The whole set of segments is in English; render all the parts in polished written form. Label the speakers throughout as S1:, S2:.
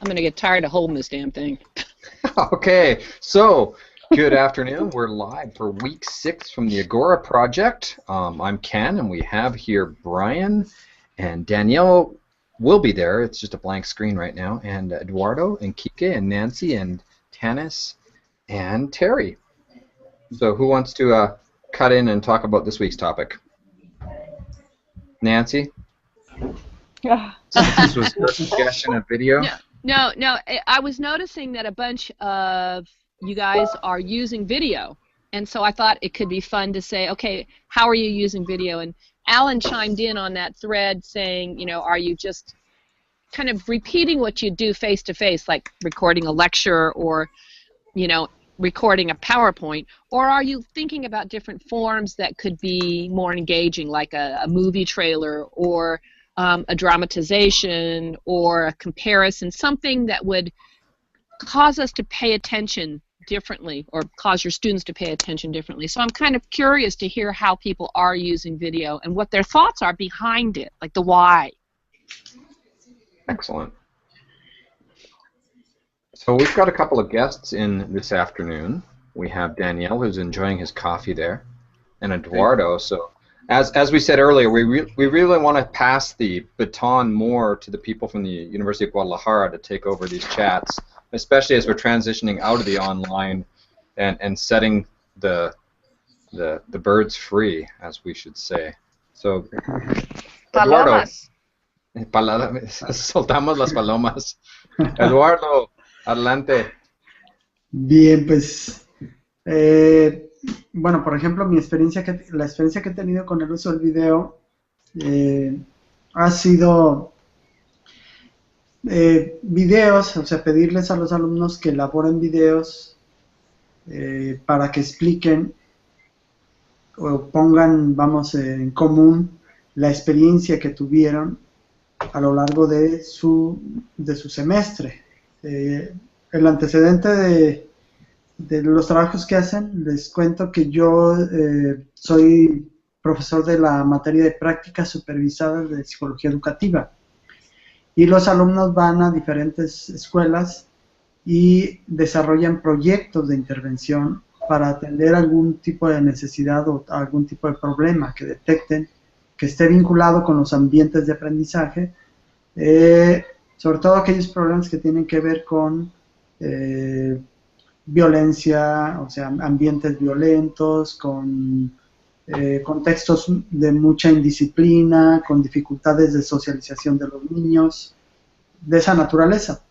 S1: I'm going to get tired of holding this damn thing.
S2: Okay, so good afternoon. We're live for week 6 from the Agora project. I'm Ken, and we have here Bryan, and Danielle will be there. It's just a blank screen right now. And Eduardo, and Kiki, and Nancy, and Tanis, and Terry. So who wants to cut in and talk about this week's topic? Nancy? This was her suggestion of video.
S1: No. I was noticing that a bunch of you guys are using video, and so I thought it could be fun to say, okay, how are you using video? And Alan chimed in on that thread saying, you know, are you just kind of repeating what you do face-to-face, like recording a lecture or, you know, recording a PowerPoint, or are you thinking about different forms that could be more engaging, like a movie trailer or a dramatization or a comparison, something that would cause us to pay attention differently or cause your students to pay attention differently. So I'm kind of curious to hear how people are using video and what their thoughts are behind it, like the why.
S2: Excellent. So we've got a couple of guests in this afternoon. We have Danielle, who's enjoying his coffee there, and Eduardo. So as we said earlier, we really want to pass the baton more to the people from the University of Guadalajara to take over these chats, especially as we're transitioning out of the online and setting the birds free, as we should say. So, Eduardo, soltamos las palomas. Eduardo, adelante.
S3: Bien, pues, bueno, por ejemplo, la experiencia que he tenido con el uso del video ha sido videos, o sea, pedirles a los alumnos que elaboren videos para que expliquen o pongan, vamos, en común la experiencia que tuvieron a lo largo de su semestre. El antecedente de los trabajos que hacen, les cuento que yo soy profesor de la materia de prácticas supervisadas de psicología educativa y los alumnos van a diferentes escuelas y desarrollan proyectos de intervención para atender algún tipo de necesidad o algún tipo de problema que detecten que esté vinculado con los ambientes de aprendizaje, sobre todo aquellos problemas que tienen que ver con violencia, o sea, ambientes violentos, con contextos de mucha indisciplina, con dificultades de socialización de los niños, de esa naturaleza.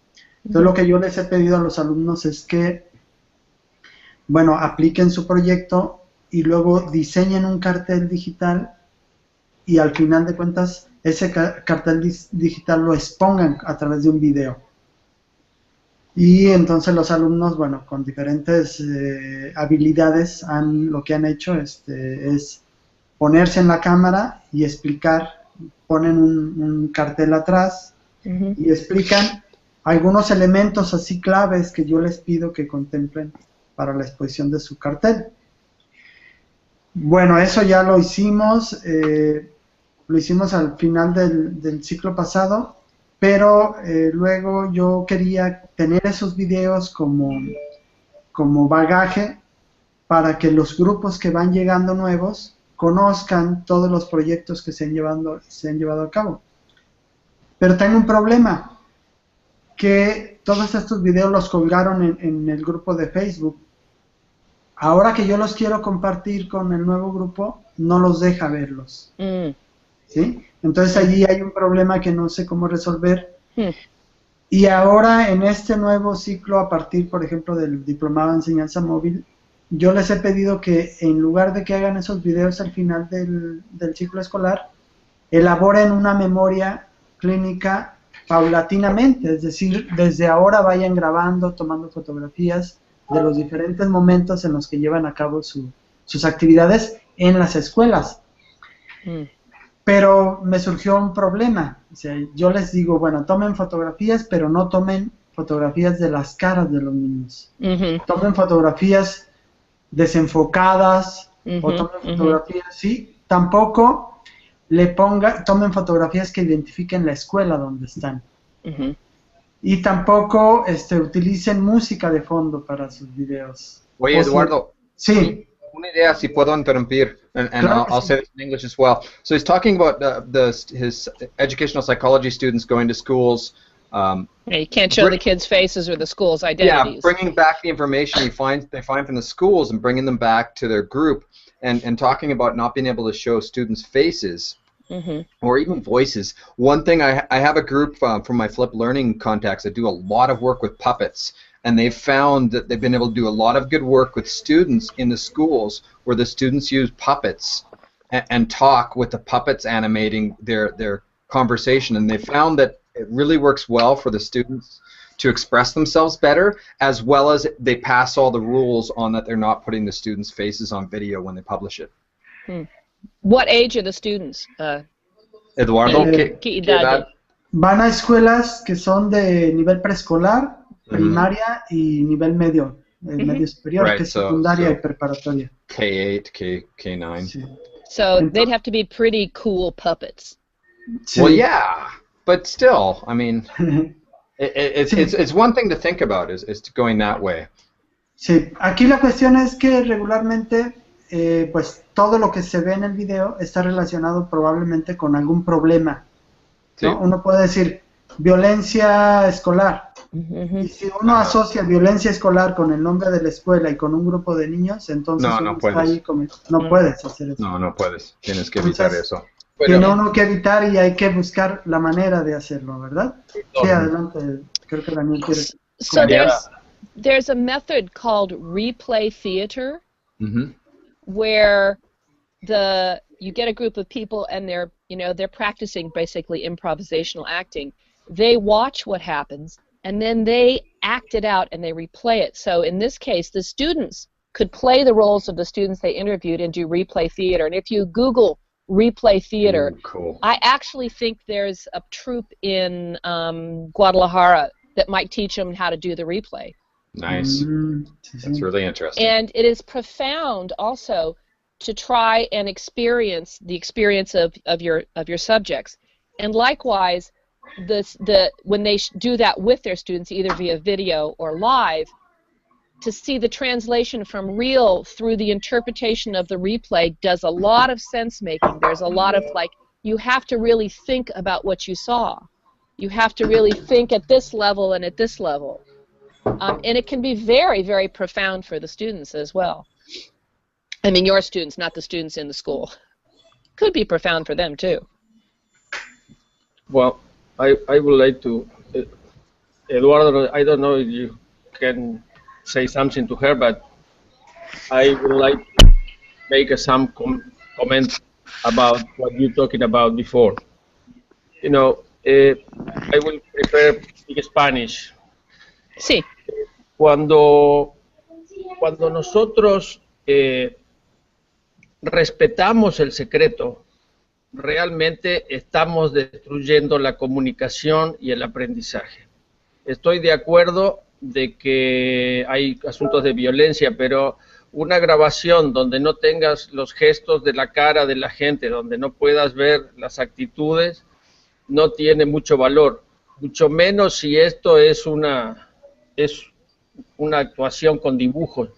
S3: Entonces, lo que yo les he pedido a los alumnos es que, bueno, apliquen su proyecto y luego diseñen un cartel digital y al final de cuentas ese cartel digital lo expongan a través de un video. Y entonces los alumnos, bueno, con diferentes habilidades, lo que han hecho es ponerse en la cámara y explicar, ponen un cartel atrás y explican algunos elementos así claves que yo les pido que contemplen para la exposición de su cartel. Bueno, eso ya lo hicimos al final del ciclo pasado, pero luego yo quería tener esos videos como bagaje para que los grupos que van llegando nuevos conozcan todos los proyectos que se han llevado a cabo. Pero tengo un problema, que todos estos videos los colgaron en el grupo de Facebook. Ahora que yo los quiero compartir con el nuevo grupo, no los deja verlos. ¿Sí? Entonces allí hay un problema que no sé cómo resolver. Y ahora en este nuevo ciclo, a partir, por ejemplo, del diplomado de enseñanza móvil, yo les he pedido que en lugar de que hagan esos videos al final del ciclo escolar, elaboren una memoria clínica paulatinamente, es decir, desde ahora vayan grabando, tomando fotografías de los diferentes momentos en los que llevan a cabo sus actividades en las escuelas. Pero me surgió un problema, o sea, yo les digo, bueno, tomen fotografías, pero no tomen fotografías de las caras de los niños. Tomen fotografías desenfocadas, o tomen fotografías, sí, tampoco tomen fotografías que identifiquen la escuela donde están. y tampoco utilicen música de fondo para sus videos.
S2: Oye,
S3: O si-
S2: Eduardo,
S3: sí,
S2: una idea, si puedo interrumpir, and
S3: claro que
S2: I'll
S3: sí.
S2: say this in English as well. So he's talking about his educational psychology students going to schools.
S1: Yeah, you can't show the kids' faces or the schools' identities.
S2: Yeah, bringing back the information they find from the schools and bringing them back to their group, and talking about not being able to show students' faces or even voices. One thing, I have a group from my Flip Learning contacts that do a lot of work with puppets, and they've found that they've been able to do a lot of good work with students in the schools where the students use puppets and talk with the puppets animating their conversation, and they found that it really works well for the students to express themselves better, as well as they pass all the rules on that they're not putting the students' faces on video when they publish it.
S1: What age are the students?
S2: Eduardo,
S1: ¿Qué edad?
S3: Van a escuelas que son de nivel preescolar, primaria y nivel medio, medio superior,
S2: Right,
S3: que es secundaria
S2: so
S3: y preparatoria.
S2: K8, K9.
S3: Sí.
S1: So they'd have to be pretty cool puppets.
S3: Sí.
S2: Well, yeah, but still, I mean, it's one thing to think about is going that way.
S3: Sí, aquí la cuestión es que regularmente, pues todo lo que se ve en el video está relacionado probablemente con algún problema, ¿no?
S2: Sí.
S3: Uno puede decir violencia escolar, y si uno asocia violencia escolar con el nombre de la escuela y con un grupo de niños, entonces
S2: No,
S3: uno
S2: no
S3: está
S2: puedes.
S3: ahí no puedes hacer eso.
S2: No, no puedes. Tienes que evitar
S3: Entonces,
S2: eso.
S3: Tiene uno que evitar y hay que buscar la manera de hacerlo, ¿verdad? Sí, adelante. Creo que Daniel quiere.
S1: So there's a method called replay theater, where you get a group of people and they're practicing basically improvisational acting. They watch what happens and then they act it out and they replay it. So in this case, the students could play the roles of the students they interviewed and do replay theater. And if you Google replay theater,
S2: cool.
S1: I actually think there's a troupe in Guadalajara that might teach them how to do the replay.
S2: Nice. That's really interesting.
S1: And it is profound also to try and experience the experience of your subjects. And likewise, when they do that with their students, either via video or live, to see the translation from real through the interpretation of the replay does a lot of sense making. There's a lot of you have to really think about what you saw. You have to really think at this level and at this level. And it can be very, very profound for the students as well. I mean, your students, not the students in the school. Could be profound for them too.
S4: Well, I would like to, Eduardo, I don't know if you can say something to her, but I would like to make some comment about what you're talking about before. You know, I will prefer speak Spanish.
S1: Sí.
S4: Cuando nosotros respetamos el secreto, realmente estamos destruyendo la comunicación y el aprendizaje. Estoy de acuerdo de que hay asuntos de violencia, pero una grabación donde no tengas los gestos de la cara de la gente, donde no puedas ver las actitudes, no tiene mucho valor, mucho menos si esto es una actuación con dibujos.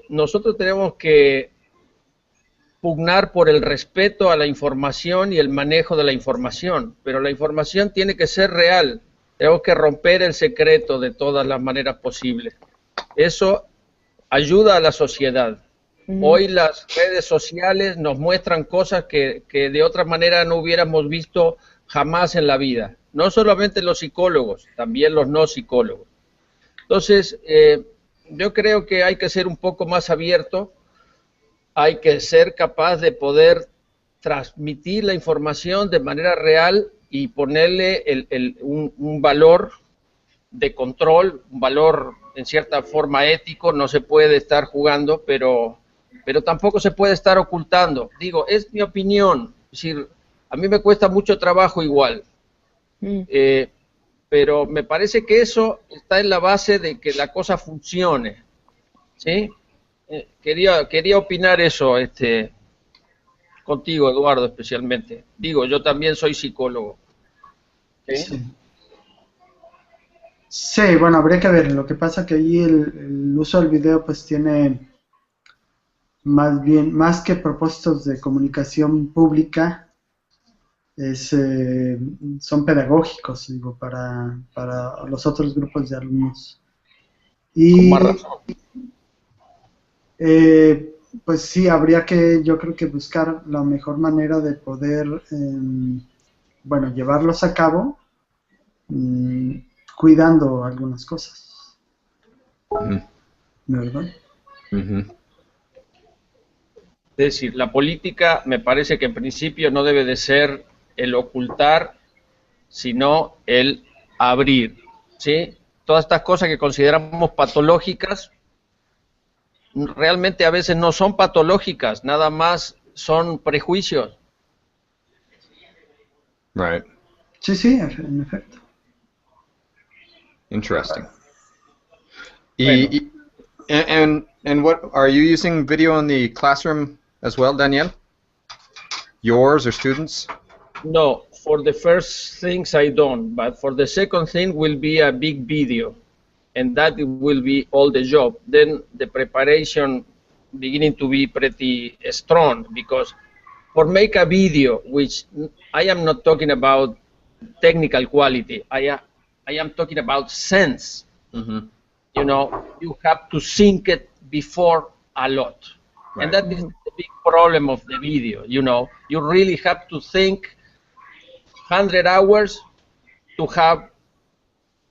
S4: Nosotros tenemos que pugnar por el respeto a la información y el manejo de la información, pero la información tiene que ser real. Tenemos que romper el secreto de todas las maneras posibles. Eso ayuda a la sociedad. Hoy las redes sociales nos muestran cosas que de otra manera no hubiéramos visto jamás en la vida. No solamente los psicólogos, también los no psicólogos. Entonces, yo creo que hay que ser un poco más abierto, hay que ser capaz de poder transmitir la información de manera real y ponerle un valor de control, un valor en cierta forma ético. No se puede estar jugando, pero tampoco se puede estar ocultando. Digo, es mi opinión, es decir, a mí me cuesta mucho trabajo igual, pero me parece que eso está en la base de que la cosa funcione, ¿sí? Quería opinar eso contigo, Eduardo, especialmente. Digo, yo también soy psicólogo. ¿Sí?
S3: Sí. Sí, bueno, habría que ver. Lo que pasa que ahí el uso del video pues tiene más bien, más que propósitos de comunicación pública, es, son pedagógicos, digo, para los otros grupos de alumnos.
S4: Con más
S3: Y
S4: razón.
S3: pues sí, habría que, yo creo que buscar la mejor manera de poder, bueno, llevarlos a cabo, mm, cuidando algunas cosas,
S2: Ujú,
S3: ¿verdad?
S2: ujú.
S4: Es decir, la política me parece que en principio no debe de ser el ocultar, sino el abrir, ¿sí? Todas estas cosas que consideramos patológicas, realmente a veces no son patológicas, nada más son prejuicios.
S2: Right.
S3: Sí, sí, en efecto.
S2: Interesting.
S4: Bueno,
S2: And what are you using video in the classroom as well, Danielle? Yours or students?
S4: no, for the first things I don't, but for the second thing will be a big video, and that will be all the job. Then the preparation beginning to be pretty strong, because for make a video, which I am not talking about technical quality, I am talking about sense.
S2: Mm-hmm.
S4: You know, you have to think it before a lot.
S2: Right.
S4: And that is the big problem of the video, you know. You really have to think 100 hours to have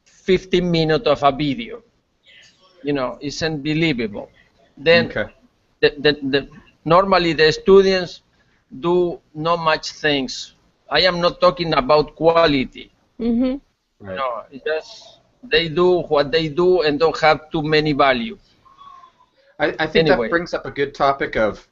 S4: 15 minutes of a video. You know, it's unbelievable. Then
S2: Okay.
S4: normally the students do not much things. I am not talking about quality.
S1: Mm-hmm.
S2: Right.
S4: No, it's just they do what they do and don't have too many value.
S2: I think
S4: Anyway.
S2: that brings up a good topic of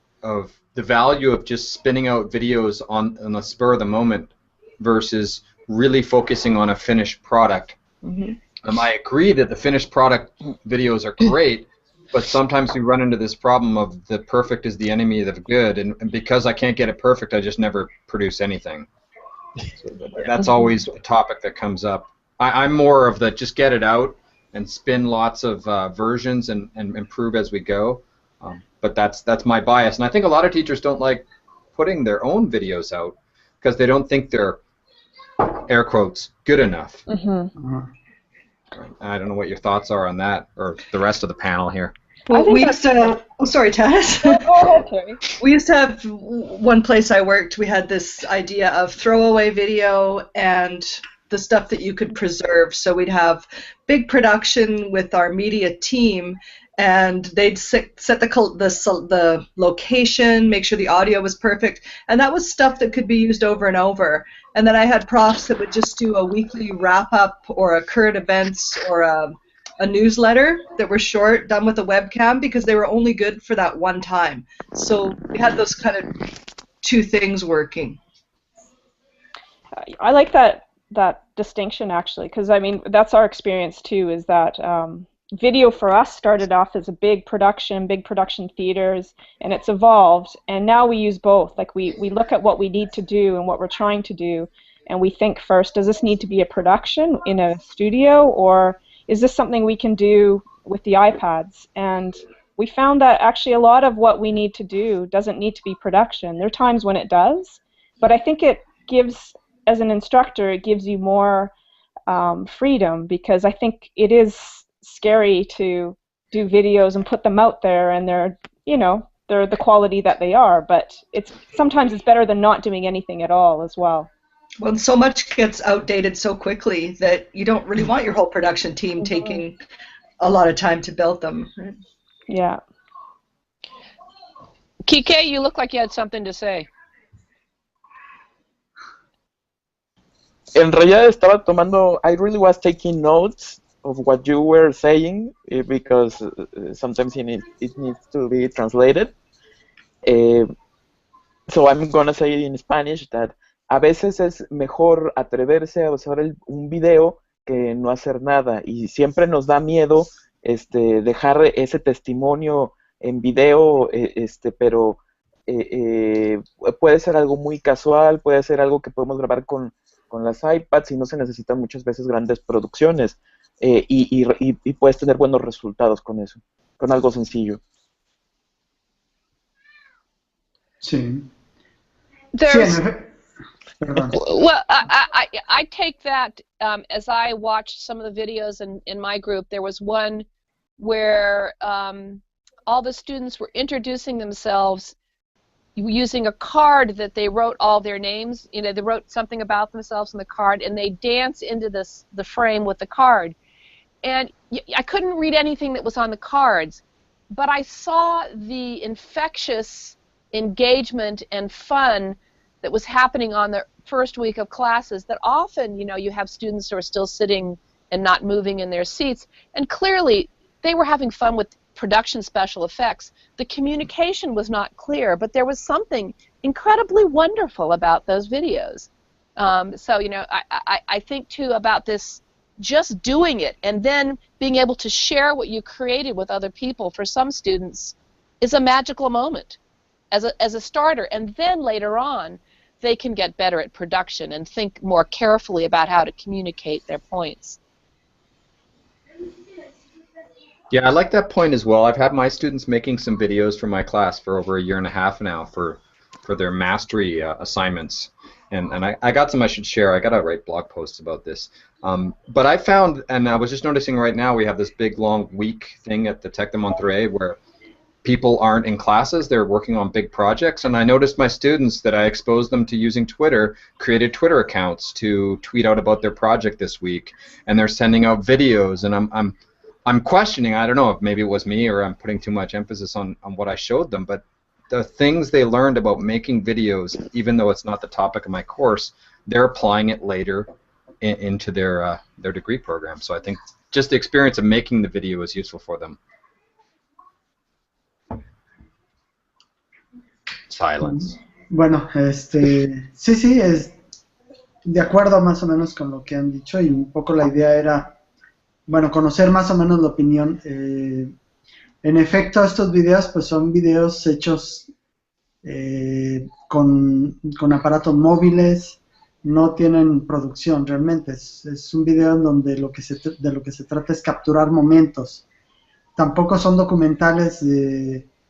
S2: the value of just spinning out videos on the spur of the moment versus really focusing on a finished product.
S1: Mm-hmm.
S2: I agree that the finished product videos are great, but sometimes we run into this problem of the perfect is the enemy of the good, and because I can't get it perfect, I just never produce anything. So that's always a topic that comes up. I'm more of the just get it out and spin lots of versions and improve as we go. But that's my bias, and I think a lot of teachers don't like putting their own videos out because they don't think they're, air quotes, good enough.
S1: Mm-hmm.
S2: I don't know what your thoughts are on that, or the rest of the panel here.
S5: Well, we used to. Oh, sorry, Taz.
S1: Go ahead, Terry.
S5: We used to have one place I worked. We had this idea of throwaway video and the stuff that you could preserve. So we'd have big production with our media team, and they'd set the location, make sure the audio was perfect, and that was stuff that could be used over and over. And then I had profs that would just do a weekly wrap-up or a current events or a newsletter that were short, done with a webcam, because they were only good for that one time. So we had those kind of two things working.
S6: I like that distinction, actually, because I mean that's our experience too. Is that video for us started off as a big production theaters, and it's evolved, and now we use both. Like we look at what we need to do and what we're trying to do, and we think first, does this need to be a production in a studio, or is this something we can do with the iPads? And we found that actually a lot of what we need to do doesn't need to be production. There are times when it does, but I think it gives, as an instructor, it gives you more freedom, because I think it is scary to do videos and put them out there, and they're the quality that they are, but sometimes it's better than not doing anything at all as well.
S5: Well, so much gets outdated so quickly that you don't really want your whole production team taking a lot of time to build them. Right?
S6: Yeah.
S1: Kiki, you look like you had something to say.
S7: En realidad estaba tomando, I really was taking notes of what you were saying, because sometimes it needs to be translated. So I'm going to say in Spanish that a veces es mejor atreverse a usar un video que no hacer nada, y siempre nos da miedo dejar ese testimonio en video, pero puede ser algo muy casual, puede ser algo que podemos grabar con las iPads, y no se necesitan muchas veces grandes producciones. y puedes tener buenos resultados con eso, con algo sencillo.
S3: Sí.
S1: There's,
S3: Perdón.
S1: well, I take that as I watched some of the videos in my group. There was one where all the students were introducing themselves using a card that they wrote all their names. You know, they wrote something about themselves on the card, and they dance into the frame with the card. And I couldn't read anything that was on the cards, but I saw the infectious engagement and fun that was happening on the first week of classes. That often, you know, you have students who are still sitting and not moving in their seats, and clearly they were having fun with production special effects. The communication was not clear, but there was something incredibly wonderful about those videos. So, you know, I think too about this, just doing it and then being able to share what you created with other people for some students is a magical moment as a starter, and then later on they can get better at production and think more carefully about how to communicate their points.
S2: Yeah, I like that point as well. I've had my students making some videos for my class for over 1.5 years now for their mastery assignments. And I got some I should share. I got to write blog posts about this. But I found, and I was just noticing right now, we have this big, long week thing at the Tec de Monterrey where people aren't in classes. They're working on big projects. And I noticed my students that I exposed them to using Twitter, created Twitter accounts to tweet out about their project this week. And they're sending out videos. And I'm questioning, I don't know if maybe it was me or I'm putting too much emphasis on what I showed them, but the things they learned about making videos, even though it's not the topic of my course, they're applying it later into their degree program. So I think just the experience of making the video is useful for them. Silence.
S3: Bueno, sí, es de acuerdo más o menos con lo que han dicho, y un poco la idea era, bueno, conocer más o menos la opinión. En efecto, estos videos pues son videos hechos con aparatos móviles, no tienen producción realmente. Es un video en donde de lo que se trata es capturar momentos. Tampoco son documentales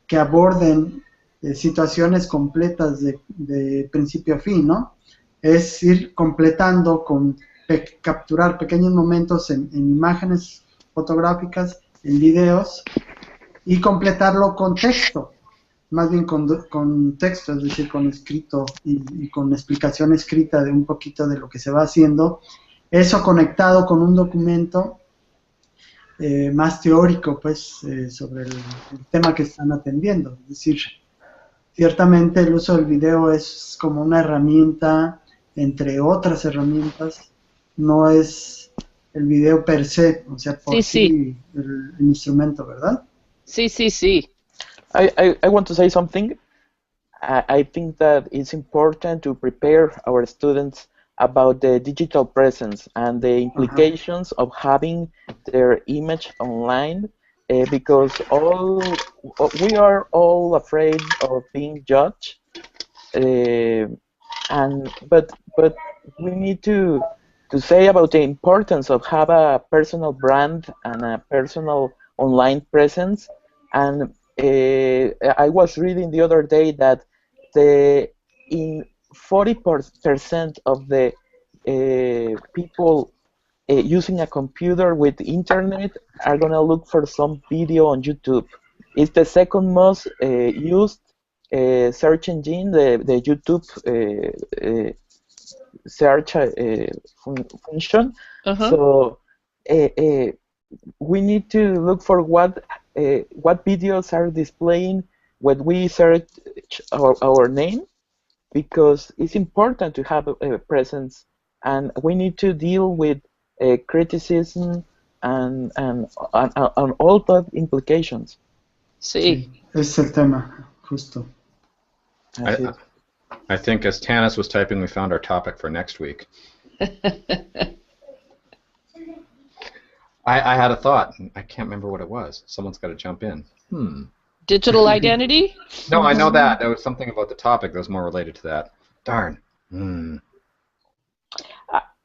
S3: que aborden situaciones completas de principio a fin, ¿no? Es ir completando con capturar pequeños momentos en imágenes fotográficas, en videos, y completarlo con texto, más bien con texto, es decir, con escrito y con explicación escrita de un poquito de lo que se va haciendo, eso conectado con un documento más teórico, pues, sobre el tema que están atendiendo. Es decir, ciertamente el uso del video es como una herramienta entre otras herramientas, no es el video per se, o sea, por sí el instrumento, ¿verdad?
S1: Sí, sí, sí.
S7: I want to say something. I think that it's important to prepare our students about the digital presence and the implications of having their image online, because we are all afraid of being judged, but we need to say about the importance of have a personal brand and a personal online presence. And I was reading the other day that in 40% of the people using a computer with internet are gonna look for some video on YouTube. It's the second most used search engine, the YouTube search function. So we need to look for what videos are displaying when we search our name, because it's important to have a presence, and we need to deal with criticism and all the implications.
S1: Sí.
S3: Es el tema, justo.
S2: I think as Tanis was typing, we found our topic for next week. I had a thought. I can't remember what it was. Someone's got to jump in.
S1: Digital identity?
S2: No, I know that. There was something about the topic that was more related to that. Darn.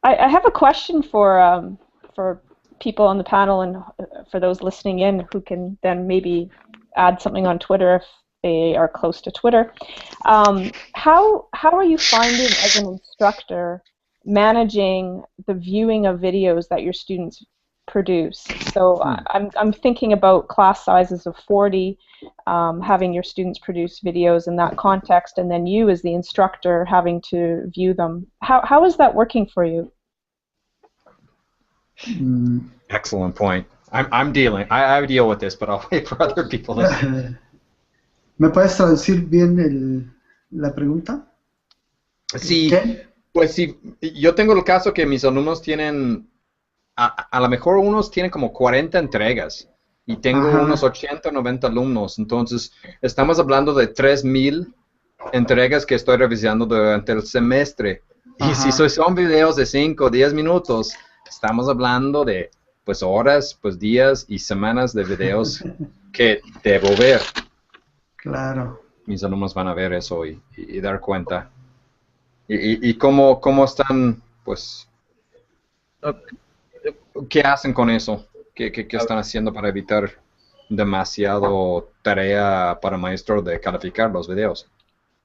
S6: I have a question for people on the panel and for those listening in who can then maybe add something on Twitter if they are close to Twitter. How are you finding as an instructor managing the viewing of videos that your students produce? So I'm thinking about class sizes of 40, having your students produce videos in that context, and then you as the instructor having to view them. How is that working for you?
S2: Excellent point. I deal with this, but I'll wait for other people.
S3: ¿Me puedes traducir bien la pregunta?
S2: Sí,
S3: ¿Qué?
S2: pues sí, yo tengo el caso que mis alumnos tienen, a lo mejor unos tienen como 40 entregas y tengo unos 80 o 90 alumnos, entonces estamos hablando de 3,000 entregas que estoy revisando durante el semestre. Y si son videos de 5 o 10 minutos, estamos hablando de pues horas, pues días y semanas de videos que debo ver.
S3: Claro.
S2: Mis alumnos van a ver eso y dar cuenta. ¿Y cómo están, pues, qué hacen con eso? ¿Qué están haciendo para evitar demasiado tarea para maestro de calificar los videos?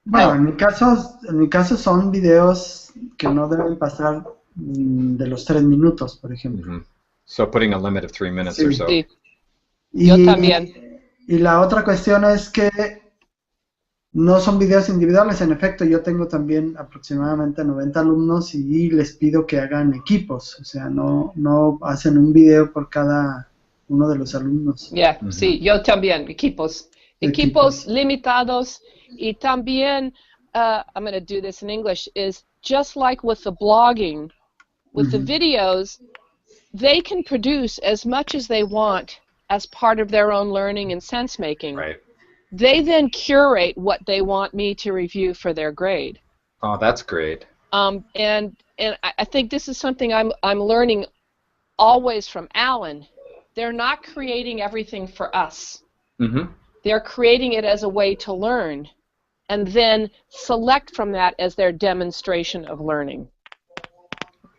S3: Bueno, en mi caso son videos que no deben pasar de los 3 minutos, por ejemplo.
S2: So putting a limit of 3 minutes or so.
S1: Sí. Yo también.
S3: Y la otra cuestión es que no son videos individuales. En efecto, yo tengo también aproximadamente 90 alumnos y les pido que hagan equipos. O sea, no hacen un video por cada uno de los alumnos.
S1: Yeah, sí, yo también, equipos limitados. Y también, I'm going to do this in English, is just like with the blogging, with the videos, they can produce as much as they want as part of their own learning and sense making.
S2: Right.
S1: They then curate what they want me to review for their grade.
S2: Oh, that's great.
S1: And I think this is something I'm learning always from Alan. They're not creating everything for us. They're creating it as a way to learn, and then select from that as their demonstration of learning.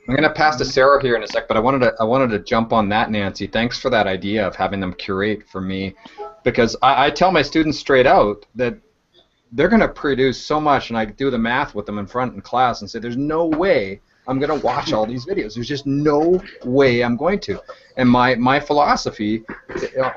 S2: I'm going to pass to Sarah here in a sec, but I wanted to jump on that, Nancy. Thanks for that idea of having them curate for me, because I tell my students straight out that they're going to produce so much, and I do the math with them in front in class and say, there's no way I'm going to watch all these videos. There's just no way I'm going to. And my philosophy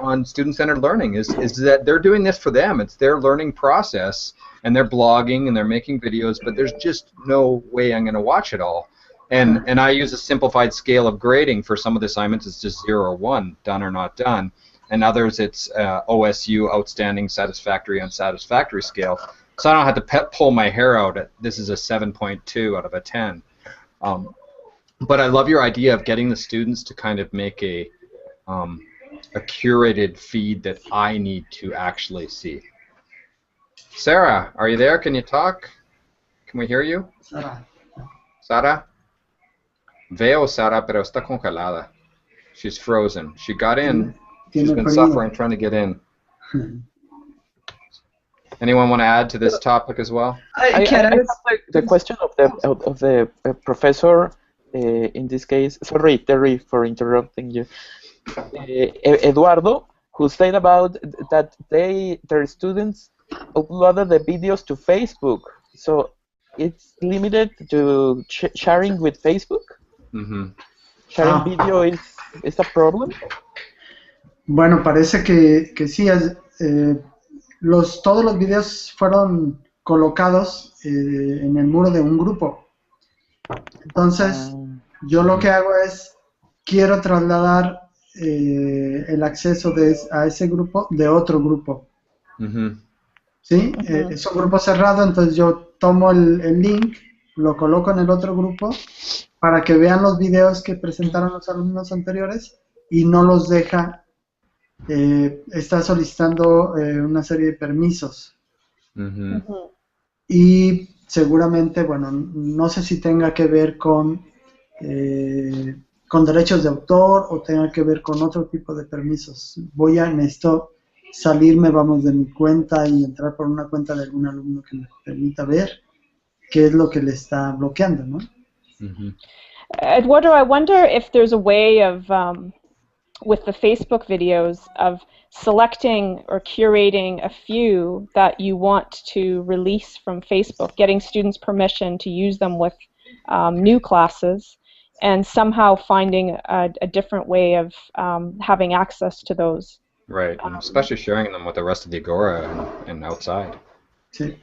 S2: on student-centered learning is that they're doing this for them. It's their learning process, and they're blogging and they're making videos, but there's just no way I'm going to watch it all. And I use a simplified scale of grading for some of the assignments. It's just 0 or 1, done or not done. And others, it's OSU, outstanding, satisfactory, unsatisfactory scale. So I don't have to pull my hair out. This is a 7.2 out of a 10. But I love your idea of getting the students to kind of make a curated feed that I need to actually see. Sarah, are you there? Can you talk? Can we hear you? Sara? Veo Sara, pero está congelada. She's frozen. She got in. She's been suffering trying to get in. Anyone want to add to this topic as well?
S7: I have the question of the professor in this case. Sorry, Terry, for interrupting you. Eduardo, who said about that their students uploaded the videos to Facebook. So it's limited to sharing with Facebook? Sharing video is a problem?
S3: Bueno, parece que sí. Todos los videos fueron colocados en el muro de un grupo. Entonces, yo lo que hago es, quiero trasladar el acceso a ese grupo de otro grupo. ¿Sí? Es un grupo cerrado, entonces yo tomo el link, lo coloco en el otro grupo para que vean los videos que presentaron los alumnos anteriores y no los deja. Está solicitando una serie de permisos. Y seguramente, bueno, no sé si tenga que ver con derechos de autor o tenga que ver con otro tipo de permisos. Necesito salirme, vamos, de mi cuenta y entrar por una cuenta de algún alumno que me permita ver qué es lo que le está bloqueando, ¿no?
S6: Eduardo, I wonder if there's a way of with the Facebook videos of selecting or curating a few that you want to release from Facebook, getting students permission to use them with new classes, and somehow finding a different way of having access to those.
S2: Right, and especially sharing them with the rest of the Agora and outside.
S3: Sí.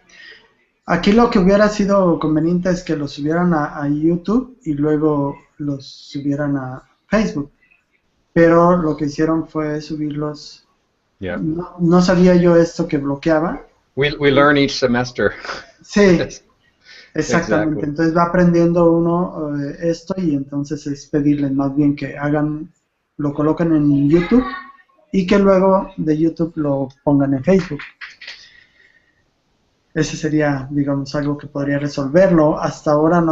S3: Aquí lo que hubiera sido conveniente es que los subieran a YouTube y luego los subieran a Facebook. Pero lo que hicieron fue subirlos.
S2: Yeah.
S3: No sabía yo esto que bloqueaba.
S2: We learn each semester.
S3: Sí, exactamente.
S2: Exactly.
S3: Entonces va aprendiendo uno esto y entonces es pedirles más bien que lo coloquen en YouTube y que luego de YouTube lo pongan en Facebook. Ese sería, digamos, algo que podría resolverlo. Hasta ahora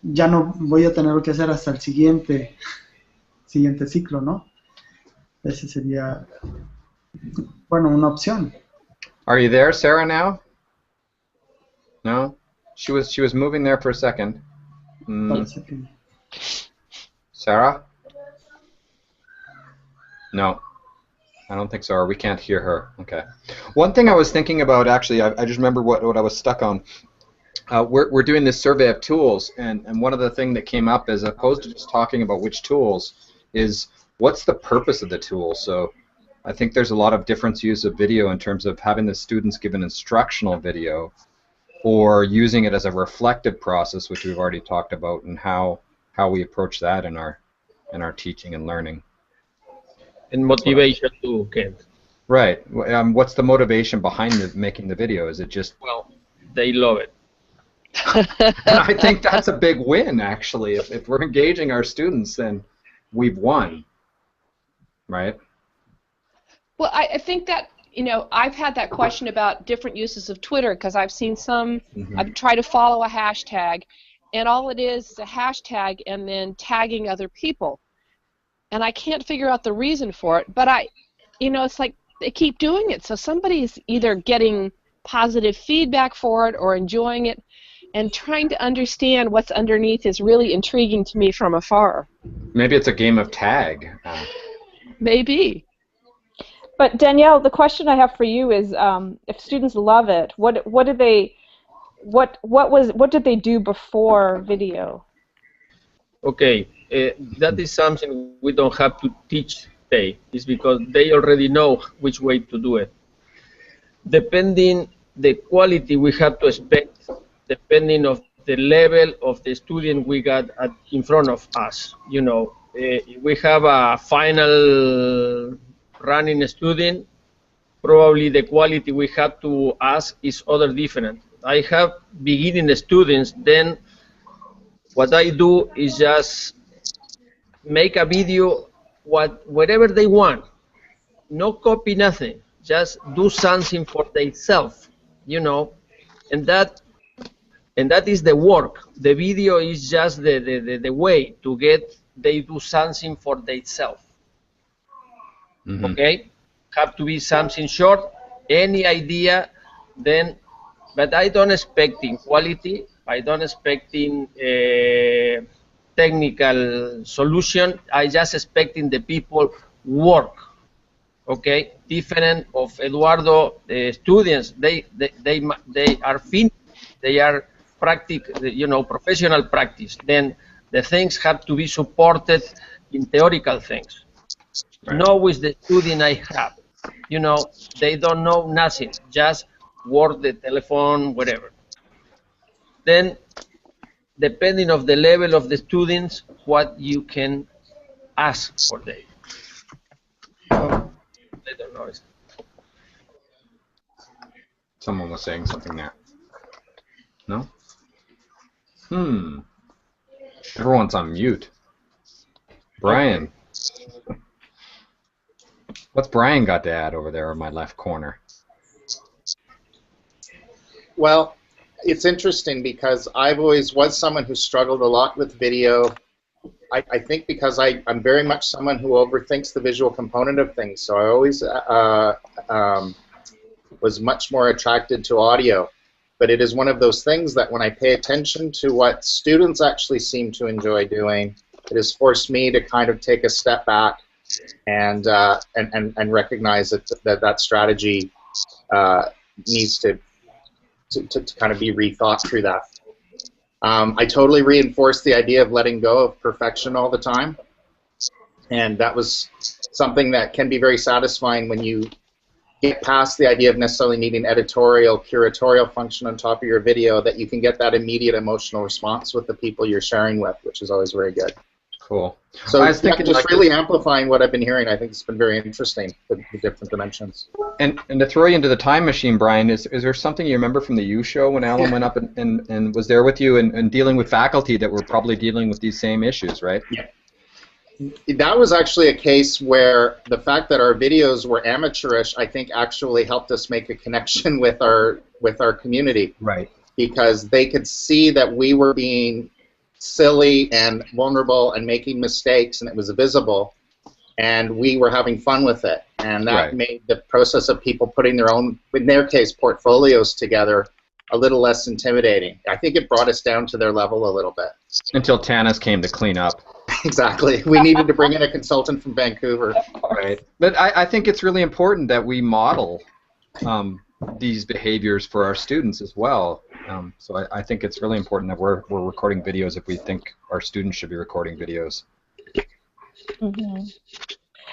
S3: ya no voy a tener lo que hacer hasta el siguiente ciclo, ¿no? Ese sería, bueno, una opción.
S2: Are you there, Sarah, now? No? She was moving there for a second. Sarah? No. I don't think so, or we can't hear her. Okay. One thing I was thinking about, actually, I just remember what I was stuck on. We're doing this survey of tools, and one of the things that came up, as opposed to just talking about which tools, is what's the purpose of the tool. So I think there's a lot of different use of video in terms of having the students give an instructional video, or using it as a reflective process, which we've already talked about, and how we approach that in our teaching and learning.
S4: And motivation too, Ken.
S2: Right. What's the motivation behind making the video? Is it just...
S4: Well, they love it.
S2: I think that's a big win, actually. If we're engaging our students, then we've won. Right?
S1: Well, I think that, I've had that question about different uses of Twitter, because I've seen some, I've tried to follow a hashtag, and all it is a hashtag and then tagging other people. And I can't figure out the reason for it, but it's like they keep doing it. So somebody's either getting positive feedback for it or enjoying it, and trying to understand what's underneath is really intriguing to me from afar.
S2: Maybe it's a game of tag.
S1: Maybe.
S6: But Danielle, the question I have for you is, if students love it, what did they do before video?
S4: Okay, that is something we don't have to teach today. It's because they already know which way to do it. Depending the quality we have to expect, depending of the level of the student we got in front of us. If we have a final running student, probably the quality we have to ask is other different. I have beginning students, then what I do is just make a video whatever they want. No copy, nothing. Just do something for themselves, and that is the work. The video is just the way to get they do something for themselves. Okay, have to be something short, any idea, then, but I don't expect in quality, I don't expect in technical solution, I just expecting the people work. Okay, different of Eduardo students, they are finished, they are professional practice. Then the things have to be supported in theoretical things. Right. Not with the student I have. They don't know nothing, just work the telephone, whatever. Then, depending of the level of the students, what you can ask for them. I don't know.
S2: Someone was saying something there. No? Everyone's on mute. Bryan. What's Bryan got to add over there in my left corner?
S8: Well, it's interesting because I've always was someone who struggled a lot with video. I think because I'm very much someone who overthinks the visual component of things, so I always was much more attracted to audio. But it is one of those things that when I pay attention to what students actually seem to enjoy doing, it has forced me to kind of take a step back and recognize that strategy needs to kind of be rethought through that. I totally reinforced the idea of letting go of perfection all the time, and that was something that can be very satisfying when you get past the idea of necessarily needing editorial, curatorial function on top of your video, that you can get that immediate emotional response with the people you're sharing with, which is always very good.
S2: Cool.
S8: So I was thinking, just really amplifying what I've been hearing. I think it's been very interesting, the different dimensions.
S2: And to throw you into the time machine, Bryan, is there something you remember from the U show when Alan went up and was there with you and dealing with faculty that were probably dealing with these same issues, right?
S8: Yeah. That was actually a case where the fact that our videos were amateurish, I think, actually helped us make a connection with our community.
S2: Right.
S8: Because they could see that we were being silly and vulnerable and making mistakes, and it was visible, and we were having fun with it, and that made the process of people putting their own, in their case, portfolios together a little less intimidating. I think it brought us down to their level a little bit.
S2: Until Tanis came to clean up.
S8: Exactly. We needed to bring in a consultant from Vancouver.
S2: Right. But I think it's really important that we model these behaviors for our students as well. So I think it's really important that we're recording videos if we think our students should be recording videos.
S6: Mm-hmm.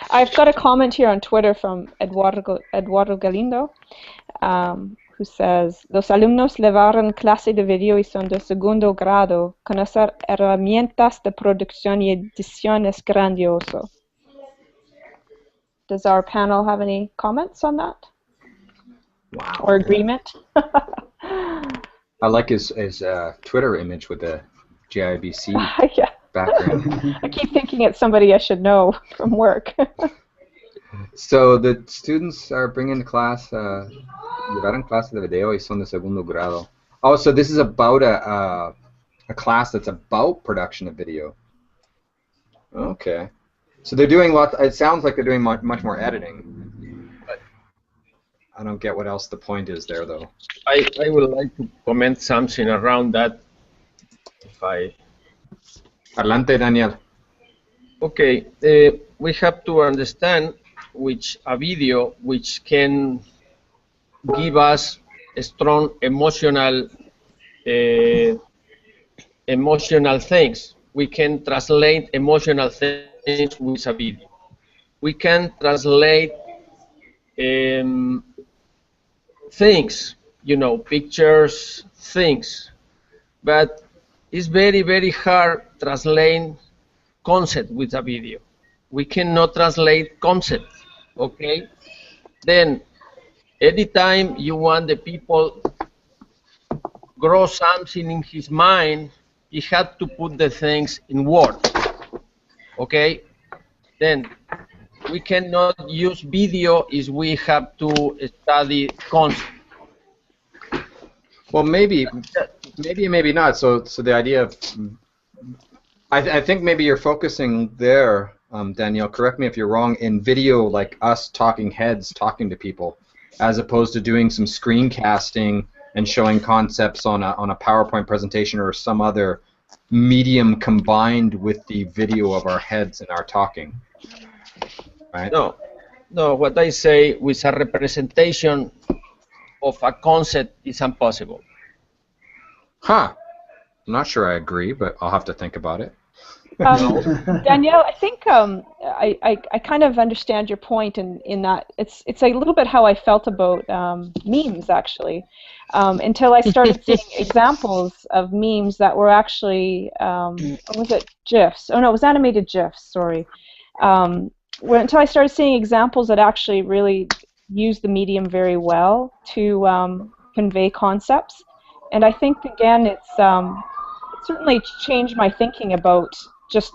S6: I've got a comment here on Twitter from Eduardo Galindo, who says, los alumnos llevaron clase de video y son de segundo grado. Conocer herramientas de producción y edición es grandioso. Does our panel have any comments on that?
S2: Wow.
S6: Or agreement?
S2: I like his Twitter image with the GIBC
S6: Yeah.
S2: background.
S6: I keep thinking it's somebody I should know from work.
S2: So the students are bringing class, llevaron clase de video y son de segundo grado. Oh, so this is about a class that's about production of video. Okay. So they're doing lots. It sounds like they're doing much more editing. But I don't get what else the point is there, though.
S4: I would like to comment something around that.
S2: Adelante, Daniel.
S4: Okay, we have to understand which a video which can give us a strong emotional things. We can translate emotional things with a video. We can translate things, you know, pictures, things, but it's very, very hard translating concept with a video. We cannot translate concept, okay? Then, anytime you want the people grow something in his mind, he had to put the things in words, okay? Then, we cannot use video if we have to study concept.
S2: Well, maybe, maybe not. So the idea of, I think maybe you're focusing there, Danielle. Correct me if you're wrong. In video, like us talking heads, talking to people, as opposed to doing some screencasting and showing concepts on a PowerPoint presentation or some other medium combined with the video of our heads and our talking. Right?
S4: No, what I say with a representation of a concept is impossible.
S2: Huh. I'm not sure I agree, but I'll have to think about it.
S6: Danielle, I think I kind of understand your point in that it's a little bit how I felt about memes, actually, until I started seeing examples of memes that were actually, was it GIFs? Oh no, it was animated GIFs, sorry. Until I started seeing examples that actually really use the medium very well to convey concepts. And I think, again, it certainly changed my thinking about just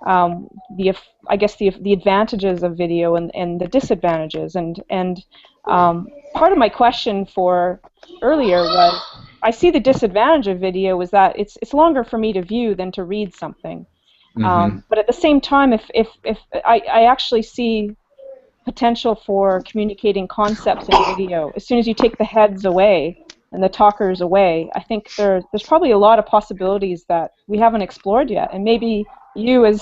S6: I guess the advantages of video and the disadvantages. And part of my question for earlier was, I see the disadvantage of video is that it's longer for me to view than to read something. But at the same time, if I actually see potential for communicating concepts in video, as soon as you take the heads away and the talkers away, I think there's probably a lot of possibilities that we haven't explored yet, and maybe you as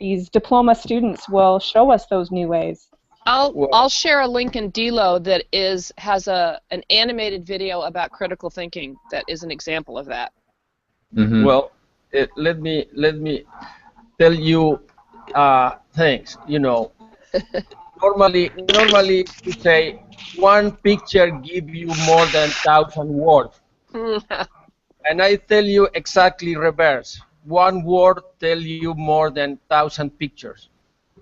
S6: these diploma students will show us those new ways.
S1: I'll share a link in Delo that has an animated video about critical thinking that is an example of that.
S2: Mm-hmm.
S4: Well, let me tell you things. You know, normally we say one picture give you more than 1,000 words, and I tell you exactly reverse. One word tell you more than 1,000 pictures.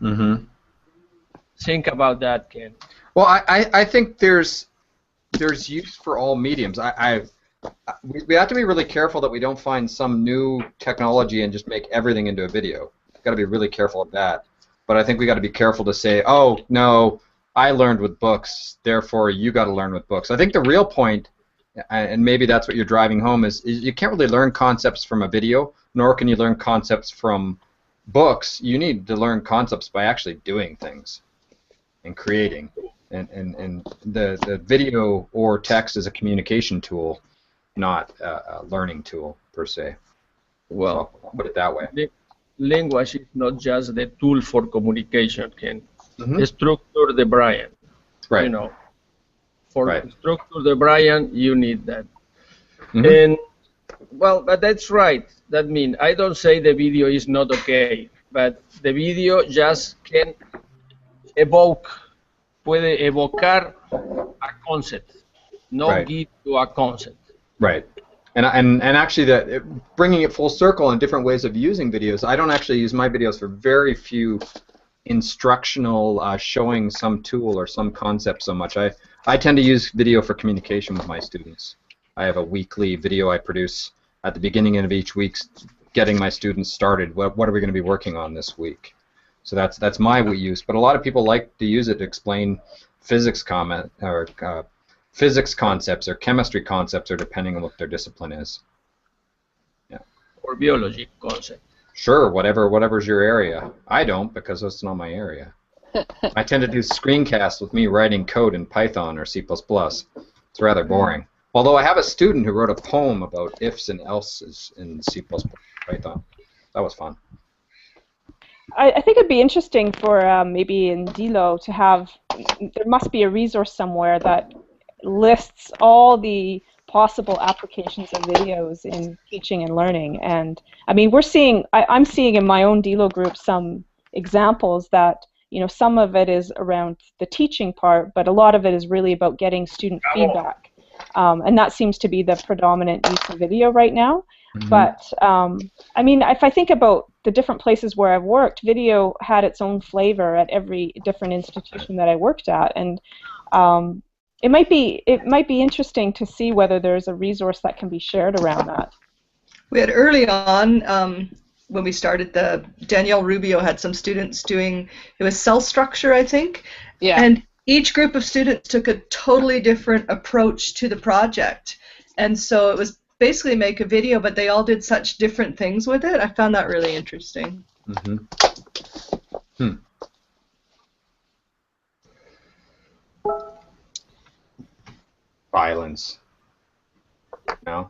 S2: Mm-hmm.
S4: Think about that, Ken.
S2: Well, I think there's use for all mediums. We have to be really careful that we don't find some new technology and just make everything into a video. We've got to be really careful of that. But I think we got to be careful to say, oh no, I learned with books, therefore you got to learn with books. I think the real point, and maybe that's what you're driving home, is you can't really learn concepts from a video, nor can you learn concepts from books. You need to learn concepts by actually doing things and creating. And the video or text is a communication tool, not a learning tool per se.
S4: Well,
S2: so I'll put it that way.
S4: Language is not just the tool for communication, Ken.
S2: Mm-hmm.
S4: Structure the Bryan.
S2: Right.
S4: You know, for
S2: right.
S4: structure the Bryan, you need that.
S2: Mm-hmm.
S4: And well, but that's right. That means I don't say the video is not okay, but the video just can puede evocar a concept, not
S2: right.
S4: give you a concept.
S2: Right. And actually, bringing it full circle in different ways of using videos. I don't actually use my videos for very few instructional, showing some tool or some concept so much. I tend to use video for communication with my students. I have a weekly video I produce at the beginning of each week, getting my students started. What are we going to be working on this week? So that's my use. But a lot of people like to use it to explain physics physics concepts or chemistry concepts, or depending on what their discipline is. Yeah.
S4: Or biology concept.
S2: Sure, whatever's your area. I don't, because that's not my area. I tend to do screencasts with me writing code in Python or C++. It's rather boring. Although I have a student who wrote a poem about ifs and else's in C++ Python. That was fun.
S6: I think it'd be interesting for maybe in Delo to have, there must be a resource somewhere that lists all the possible applications of videos in teaching and learning. And I mean, I'm seeing in my own Delo group some examples that, you know, some of it is around the teaching part, but a lot of it is really about getting student feedback. And that seems to be the predominant use of video right now. Mm-hmm. But I mean, if I think about the different places where I've worked, video had its own flavor at every different institution that I worked at, and it might be interesting to see whether there's a resource that can be shared around that.
S5: We had early on when we started, Danielle Rubio had some students doing, it was cell structure, I think.
S1: Yeah.
S5: And each group of students took a totally different approach to the project. And so it was basically make a video, but they all did such different things with it. I found that really interesting.
S2: Mm-hmm. Violence. No.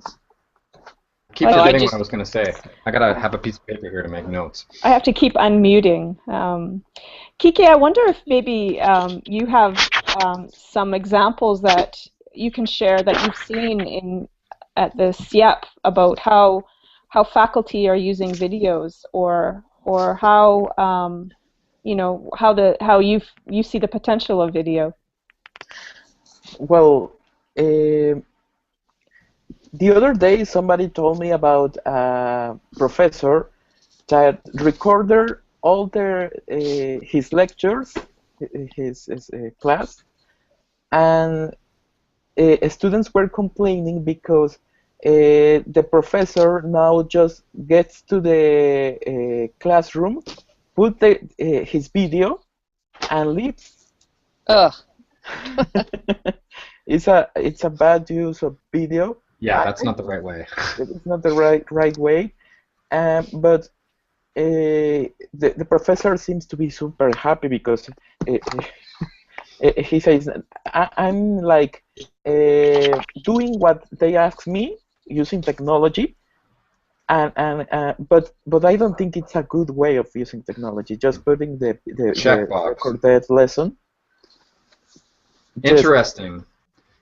S2: I keep forgetting what I was going to say. I gotta have a piece of paper here to make notes.
S6: I have to keep unmuting. Kiki, I wonder if maybe you have some examples that you can share that you've seen at the SIEP about how faculty are using videos, or how you know, how you see the potential of video.
S7: Well, the other day somebody told me about a professor that recorded all his lectures, his class, and students were complaining because the professor now just gets to the classroom, put his video, and leaves.
S1: Ugh.
S7: It's a bad use of video.
S2: Yeah, that's not the right way.
S7: It's not the right way, but the professor seems to be super happy because he says, I'm like doing what they ask me using technology, But I don't think it's a good way of using technology. Just putting the
S2: checkbox
S7: recorded lesson.
S2: Interesting.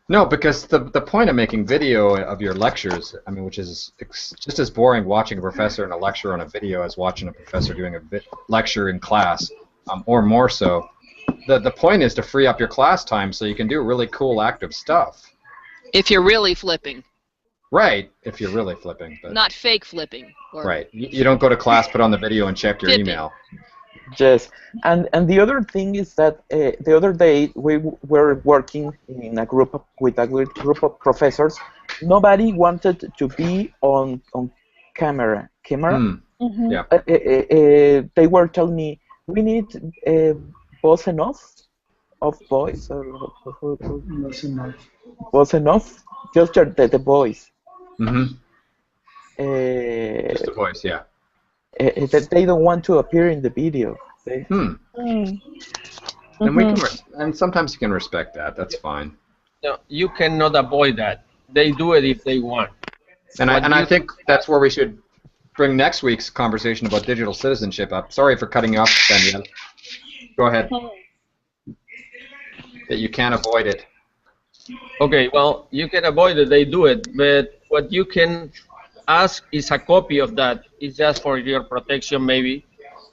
S2: No, because the point of making video of your lectures, I mean, which is just as boring watching a professor in a lecture on a video as watching a professor doing a lecture in class, or more so. The point is to free up your class time so you can do really cool active stuff.
S1: If you're really flipping.
S2: Right, if you're really flipping. But
S1: not fake flipping. Or
S2: right, you don't go to class, put on the video, and check your email.
S7: Yes, and the other thing is that the other day we were working in a group with a group of professors. Nobody wanted to be on camera.
S6: Mm-hmm.
S2: Yeah.
S7: They were telling me we need boss enough of voice or boss enough. Just the voice.
S2: Mm-hmm. Just the voice, yeah.
S7: That they don't want to appear in the video.
S2: And we can, and sometimes you can respect that. That's fine.
S4: No, you cannot avoid that. They do it if they want.
S2: And I think that's where we should bring next week's conversation about digital citizenship up. Sorry for cutting you off, Danielle. Go ahead. That you can't avoid it.
S4: Okay, well, you can avoid it. They do it, but what you can ask is a copy of that. It's just for your protection, maybe.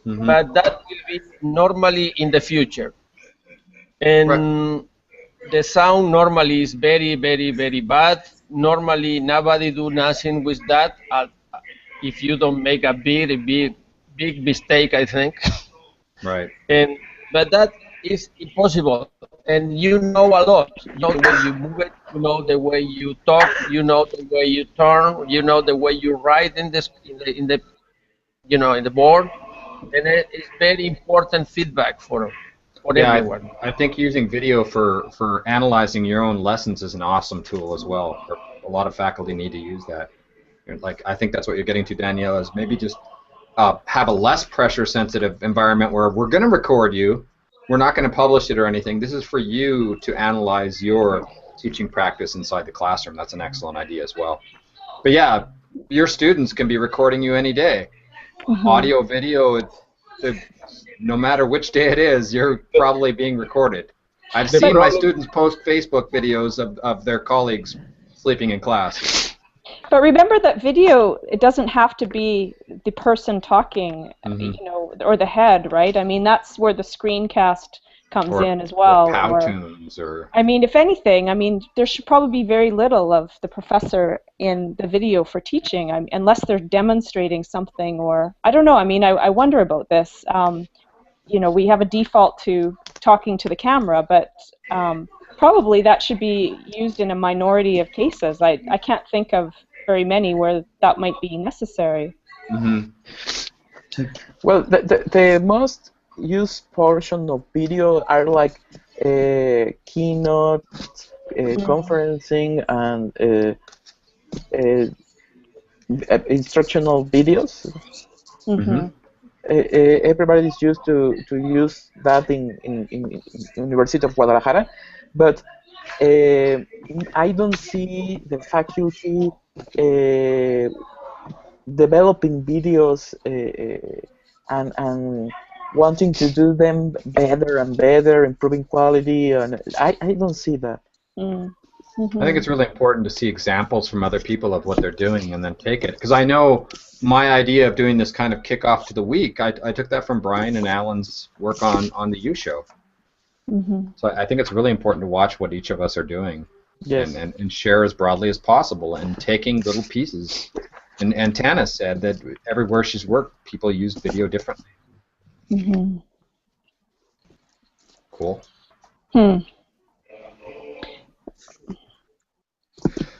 S4: But that will be normally in the future. And the sound normally is very, very, very bad. Normally, nobody do nothing with that if you don't make a big mistake, I think.
S2: Right.
S4: But that is impossible. And you know a lot. You know the way you move it. You know the way you talk. You know the way you turn. You know the way you write in the board. And it is very important feedback for everyone.
S2: I think using video for analyzing your own lessons is an awesome tool as well. A lot of faculty need to use that. Like, I think that's what you're getting to, Danielle, is maybe just have a less pressure-sensitive environment where we're going to record you. We're not going to publish it or anything. This is for you to analyze your teaching practice inside the classroom. That's an excellent idea as well. But yeah, your students can be recording you any day. Audio, video, no matter which day it is, you're probably being recorded. I've seen my students post Facebook videos of their colleagues sleeping in class.
S6: But remember that video, it doesn't have to be the person talking, or the head, right? I mean, that's where the screencast comes in as well.
S2: Or tunes, or
S6: I mean, if anything, I mean, there should probably be very little of the professor in the video for teaching, unless they're demonstrating something, or I don't know. I mean, I wonder about this. We have a default to talking to the camera, but probably that should be used in a minority of cases. I can't think of very many where that might be necessary.
S7: Well, the most used portion of video are like keynote, conferencing, and instructional videos. Everybody's used to use that in University of Guadalajara, but I don't see the faculty developing videos and wanting to do them better and better, improving quality, and I don't see that.
S2: I think it's really important to see examples from other people of what they're doing and then take it. Because I know my idea of doing this kind of kickoff to the week, I took that from Bryan and Alan's work on the U show. So I think it's really important to watch what each of us are doing, and share as broadly as possible, and taking little pieces. And Tana said that everywhere she's worked, people use video differently. Cool.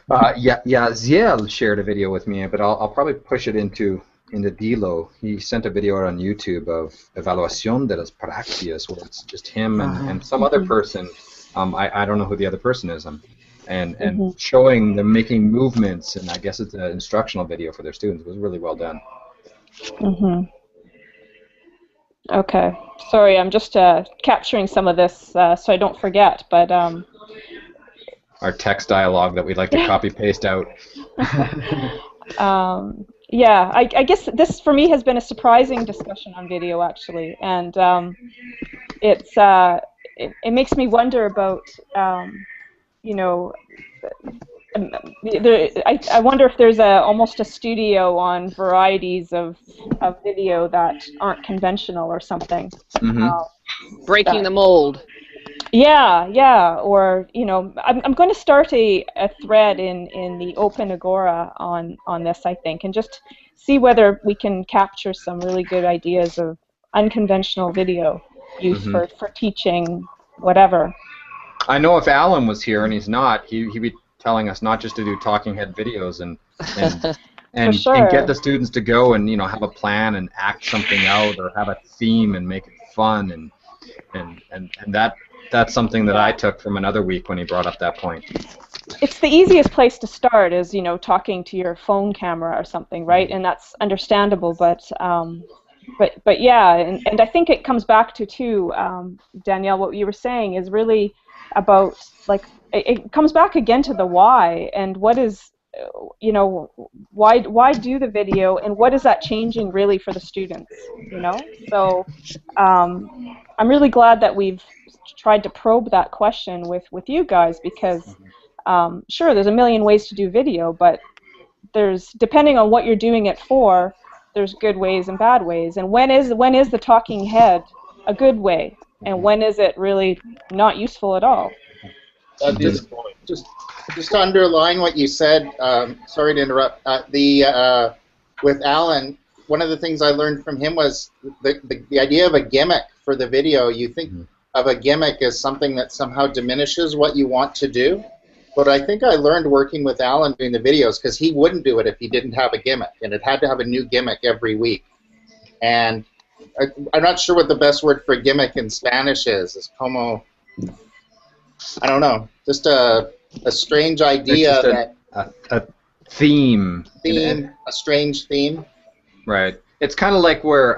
S2: Ziel shared a video with me, but I'll probably push it into Dilo. He sent a video out on YouTube of Evaluacion de las Praxias, where it's just him and some other person. I don't know who the other person is. And showing them making movements, and I guess it's an instructional video for their students. It was really well done.
S6: Okay. Sorry, I'm just capturing some of this so I don't forget, but...
S2: Our text dialogue that we'd like to copy-paste out.
S6: Yeah, I guess this for me has been a surprising discussion on video actually, and it makes me wonder about you know. I wonder if there's almost a studio on varieties of video that aren't conventional or something.
S1: Breaking the mold.
S6: Yeah, or I'm going to start a thread in the Open Agora on this, I think, and just see whether we can capture some really good ideas of unconventional video use for teaching whatever.
S2: I know if Alan was here, and he's not, he'd be telling us not just to do talking head videos and get the students to go and have a plan and act something out or have a theme and make it fun and that's something that I took from another week when he brought up that point.
S6: It's the easiest place to start is talking to your phone camera or something, right? And that's understandable, but yeah, and I think it comes back to too, Danielle, what you were saying is really about it comes back again to the why and what is why do the video and what is that changing really for the students, so I'm really glad that we've tried to probe that question with you guys because sure, there's a million ways to do video, but there's, depending on what you're doing it for, there's good ways and bad ways. And when is the talking head a good way, and when is it really not useful at all?
S8: Just to underline what you said, sorry to interrupt, with Alan, one of the things I learned from him was the idea of a gimmick for the video. You think of a gimmick as something that somehow diminishes what you want to do, but I think I learned working with Alan doing the videos, because he wouldn't do it if he didn't have a gimmick, and it had to have a new gimmick every week. And I'm not sure what the best word for gimmick in Spanish is. It's como, I don't know, just a strange idea,
S2: a theme,
S8: a strange theme.
S2: Right. It's kind of like where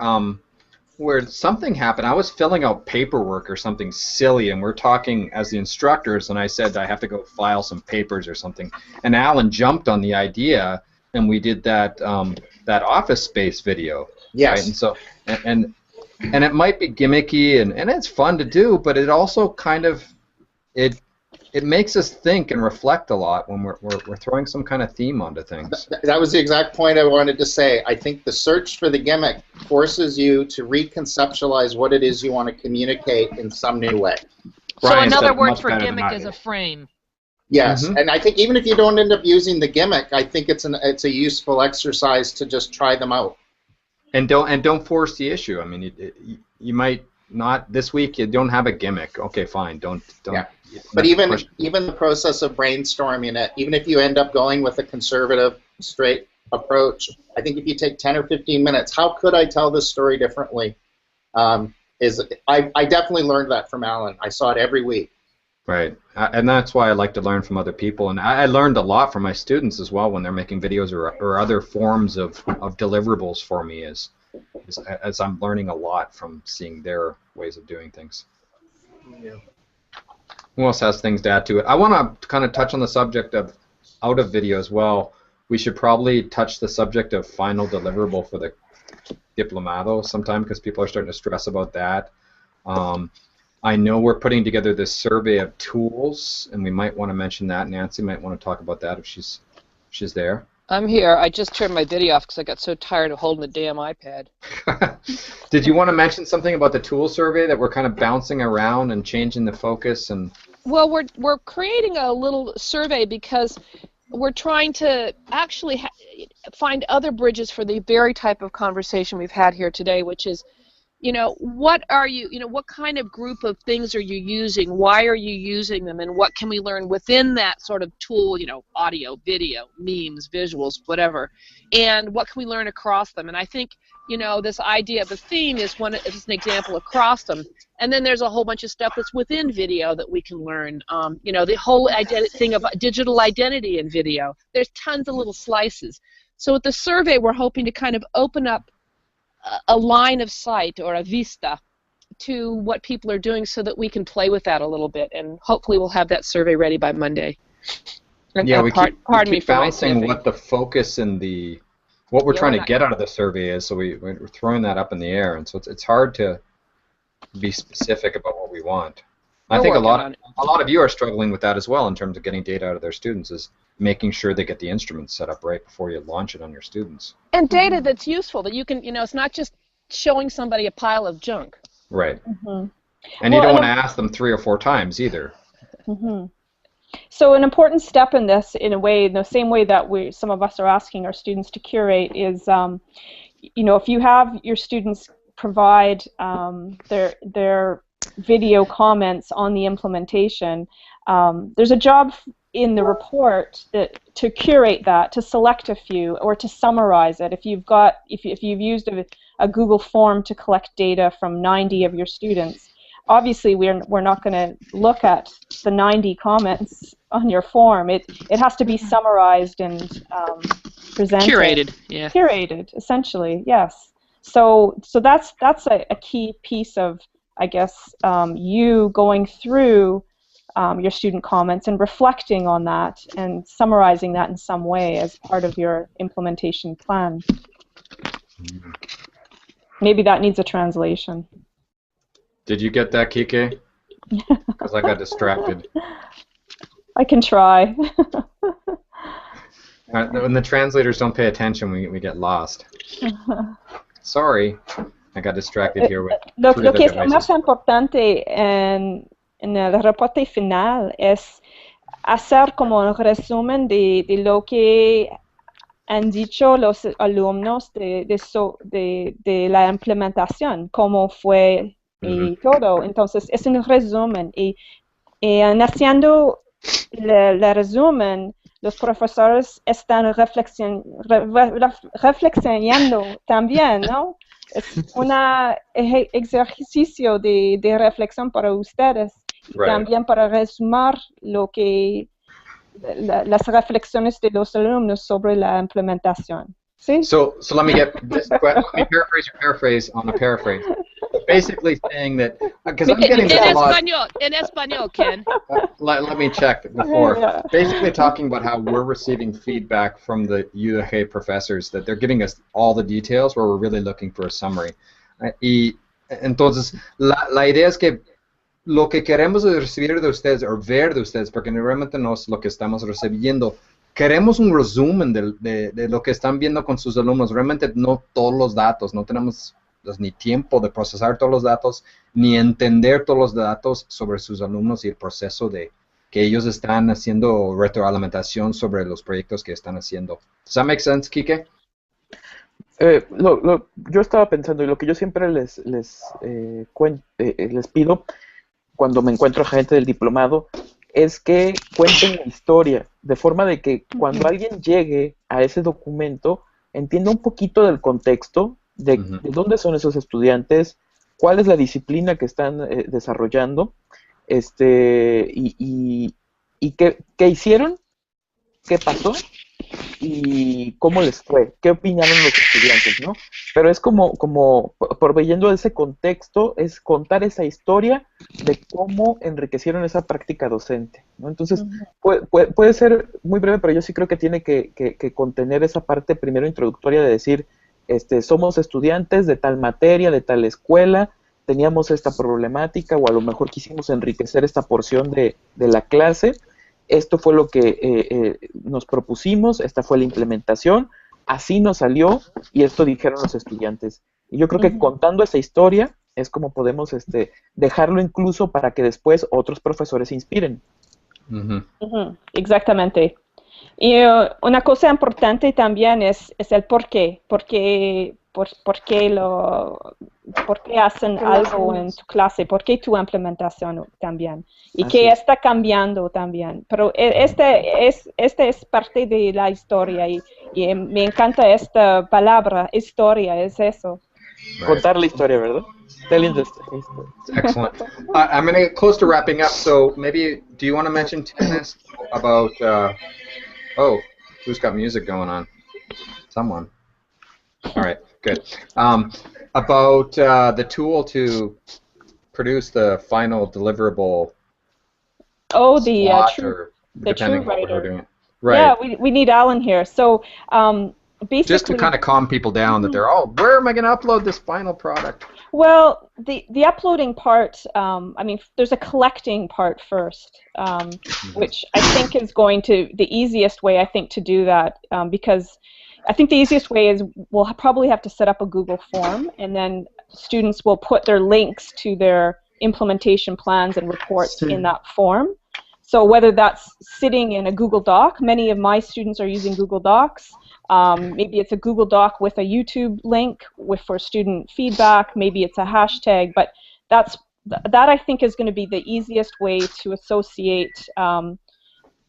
S2: something happened. I was filling out paperwork or something silly, and we're talking as the instructors, and I said I have to go file some papers or something, and Alan jumped on the idea, and we did that Office Space video.
S8: Yes.
S2: Right? And so and it might be gimmicky and it's fun to do, but it also kind of it makes us think and reflect a lot when we're throwing some kind of theme onto things.
S8: That was the exact point I wanted to say. I think the search for the gimmick forces you to reconceptualize what it is you want to communicate in some new way.
S1: So another word for gimmick is a frame.
S8: Yes, and I think even if you don't end up using the gimmick, I think it's a useful exercise to just try them out.
S2: And don't force the issue. I mean, you might not this week. You don't have a gimmick. Okay, fine. Don't. Yeah.
S8: But even the process of brainstorming it, even if you end up going with a conservative, straight approach, I think if you take 10 or 15 minutes, how could I tell this story differently? I definitely learned that from Alan. I saw it every week.
S2: Right, and that's why I like to learn from other people, and I learned a lot from my students as well when they're making videos or other forms of deliverables for me, as I'm learning a lot from seeing their ways of doing things.
S4: Yeah.
S2: Who else has things to add to it? I want to kind of touch on the subject of out of video as well. We should probably touch the subject of final deliverable for the diplomado sometime, because people are starting to stress about that. I know we're putting together this survey of tools, and we might want to mention that. Nancy might want to talk about that if she's there.
S1: I'm here. I just turned my video off because I got so tired of holding the damn iPad.
S2: Did you want to mention something about the tool survey that we're kind of bouncing around and changing the focus? And
S1: well, we're creating a little survey because we're trying to actually find other bridges for the very type of conversation we've had here today, which is, what are you, what kind of group of things are you using? Why are you using them? And what can we learn within that sort of tool, audio, video, memes, visuals, whatever. And what can we learn across them? And I think, this idea of a theme is an example across them. And then there's a whole bunch of stuff that's within video that we can learn. The whole thing about digital identity in video. There's tons of little slices. So with the survey, we're hoping to kind of open up a line of sight or a vista to what people are doing so that we can play with that a little bit, and hopefully we'll have that survey ready by Monday.
S2: Yeah, we keep
S1: pardon me for
S2: bouncing
S1: my
S2: what the focus and the what we're
S1: Yeah,
S2: trying
S1: we're
S2: to
S1: not-
S2: get out of the survey is, so we're throwing that up in the air, and so it's hard to be specific about what we want. I
S1: We're
S2: think
S1: working on it.
S2: a lot of you are struggling with that as well in terms of getting data out of their students, is making sure they get the instruments set up right before you launch it on your students.
S1: And data that's useful, that you can, it's not just showing somebody a pile of junk.
S2: Right.
S6: Mm-hmm.
S2: And you don't want to ask them 3 or 4 times either.
S6: Mm-hmm. So an important step in this, in a way, in the same way that some of us are asking our students to curate, is, if you have your students provide their video comments on the implementation, there's a job in the report to curate that, to select a few, or to summarize it. If you've used a Google form to collect data from 90 of your students, obviously we're not going to look at the 90 comments on your form. It has to be summarized and presented.
S1: Curated, yeah.
S6: Curated, essentially, yes. So that's a key piece of, I guess, you going through your student comments and reflecting on that and summarizing that in some way as part of your implementation plan. Maybe that needs a translation.
S2: Did you get that, Kiki? Because I got distracted.
S6: I can try.
S2: When the translators don't pay attention, we get lost. Sorry, I got distracted here with
S6: Lo
S2: three other
S6: que es
S2: devices.
S6: más importante en el reporte final es hacer como un resumen de lo que han dicho los alumnos de la implementación, cómo fue y todo. Entonces, es un resumen. Y en haciendo el resumen, los profesores están reflexionando también, ¿no? Es un ejercicio de reflexión para ustedes y también para resumir las reflexiones de los alumnos sobre la implementación. ¿Sí?
S2: So let me get this. Let me paraphrase your paraphrase on a paraphrase. Basically saying that, because I'm getting this a lot.
S1: En español, Ken.
S2: Let me check before.
S6: Yeah.
S2: Basically talking about how we're receiving feedback from the UdG professors, that they're giving us all the details where we're really looking for a summary. Y entonces, la idea es que lo que queremos recibir de ustedes, o ver de ustedes, porque realmente no es lo que estamos recibiendo, queremos un resumen de lo que están viendo con sus alumnos. Realmente no todos los datos, no tenemos ni tiempo de procesar todos los datos, ni entender todos los datos sobre sus alumnos y el proceso de que ellos están haciendo retroalimentación sobre los proyectos que están haciendo. Does that make sense, Kike?
S7: Yo estaba pensando, y lo que yo siempre les pido cuando me encuentro gente del diplomado es que cuenten la historia, de forma de que cuando alguien llegue a ese documento entienda un poquito del contexto, de dónde son esos estudiantes, cuál es la disciplina que están desarrollando, y qué hicieron, qué pasó y cómo les fue, qué opinaron los estudiantes, ¿no? Pero es como proveyendo ese contexto, es contar esa historia de cómo enriquecieron esa práctica docente, ¿no? Entonces, puede ser muy breve, pero yo sí creo que tiene que contener esa parte primero introductoria de decir, somos estudiantes de tal materia, de tal escuela, teníamos esta problemática, o a lo mejor quisimos enriquecer esta porción de la clase. Esto fue lo que nos propusimos, esta fue la implementación, así nos salió y esto dijeron los estudiantes. Y yo creo que contando esa historia es como podemos dejarlo incluso para que después otros profesores se inspiren.
S6: Exactamente. Y una cosa importante también es el por qué. ¿Por qué hacen algo en tu clase? ¿Por qué tu implementación también? Y qué está cambiando también. Pero este es parte de la historia y me encanta esta palabra, historia, es eso.
S7: Contar la historia, ¿verdad? Telling the story.
S2: Excellent. I'm going to get close to wrapping up, so maybe, do you want to mention, Dennis, about, oh, who's got music going on? Someone. All right, good. About the tool to produce the final deliverable.
S6: Oh, the
S2: SWOT,
S6: true,
S2: or
S6: the
S2: depending
S6: true
S2: on what we're
S6: writer.
S2: doing. Right.
S6: Yeah, we need Alan here. So basically,
S2: just to kind of calm people down that they're, oh, where am I going to upload this final product?
S6: Well, the uploading part, I mean, there's a collecting part first, which I think is going to, the easiest way, I think, to do that, because I think the easiest way is we'll probably have to set up a Google form, and then students will put their links to their implementation plans and reports in that form. So whether that's sitting in a Google Doc, many of my students are using Google Docs. Maybe it's a Google Doc with a YouTube link for student feedback. Maybe it's a hashtag, but that I think is going to be the easiest way to associate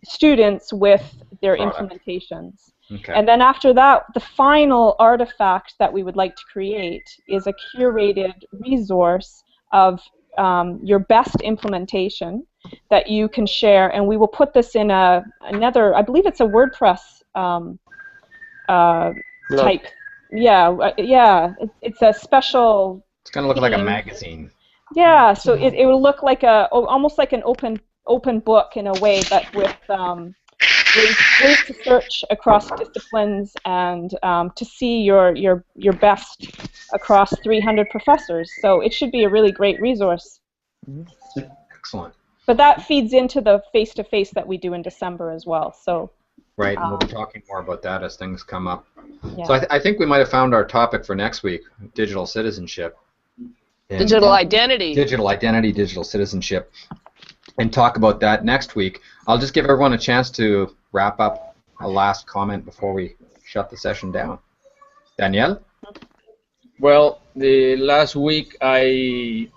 S6: students with their implementations.
S2: Okay.
S6: And then after that, the final artifact that we would like to create is a curated resource of your best implementation that you can share, and we will put this in another, I believe it's a WordPress type. Yeah. It's a special. It's
S2: going to look like a magazine.
S6: Yeah, so it will look like almost like an open book in a way, but with ways to search across disciplines and to see your best across 300 professors. So it should be a really great resource.
S2: Excellent.
S6: But that feeds into the face-to-face that we do in December as well. So.
S2: Right, and we'll be talking more about that as things come up.
S6: Yeah.
S2: So I think we might have found our topic for next week: digital citizenship.
S1: Digital identity.
S2: Digital identity, digital citizenship, and talk about that next week. I'll just give everyone a chance to wrap up a last comment before we shut the session down. Daniel?
S4: Well, the last week I